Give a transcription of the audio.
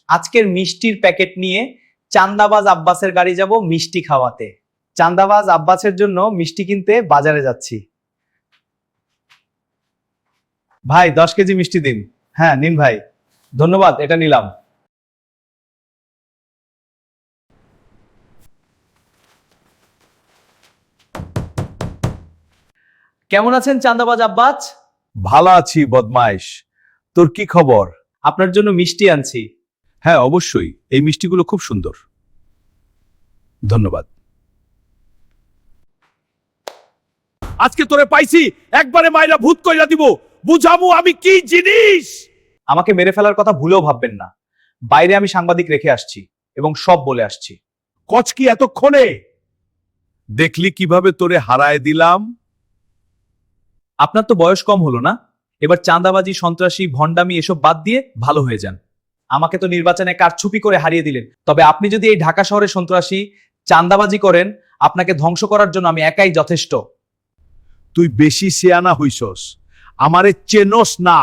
আজকের মিষ্টির প্যাকেট নিয়ে চান্দাবাজ আব্বাসের গাড়ি যাব মিষ্টি খাওয়াতে। চান্দাবাজ আব্বাসের জন্য মিষ্টি কিনতে বাজারে যাচ্ছি। ভাই 10 কেজি মিষ্টি দিন। হ্যাঁ নিন ভাই, ধন্যবাদ, এটা নিলাম। কেমন আছেন চান্দাবাজ আব্বাস? ভালো আছি বদমাইশ। তোর কি খবর? আপনার জন্য মিষ্টি আনছি। হ্যাঁ অবশ্যই, এই মিষ্টিগুলো খুব সুন্দর, ধন্যবাদ। আজকে তোরে পাইছি, একবারে মাইরা ভূত কইরা দিব, বুঝামু আমি কি জিনিস। আমাকে মেরে ফেলার কথা ভুলেও ভাববেন না। বাইরে আমি সাংবাদিক রেখে আসছি এবং সব বলে আসছি। কচ কি এতক্ষণে? দেখলি কিভাবে তোরে হারায় দিলাম? আপনার তো বয়স কম হলো না? এবার চাঁদাবাজি, সন্ত্রাসী, ভণ্ডামি এসব বাদ দিয়ে ভালো হয়ে যান। আমাকে তো নির্বাচনে কারচুপি করে হারিয়ে দিলেন, তবে আপনি যদি এই ঢাকা শহরে সন্ত্রাসী, চাঁদাবাজি করেন, আপনাকে ধ্বংস করার জন্য আমি একাই যথেষ্ট। তুই বেশি সিয়ানা হইছস, আমারে চেনস না।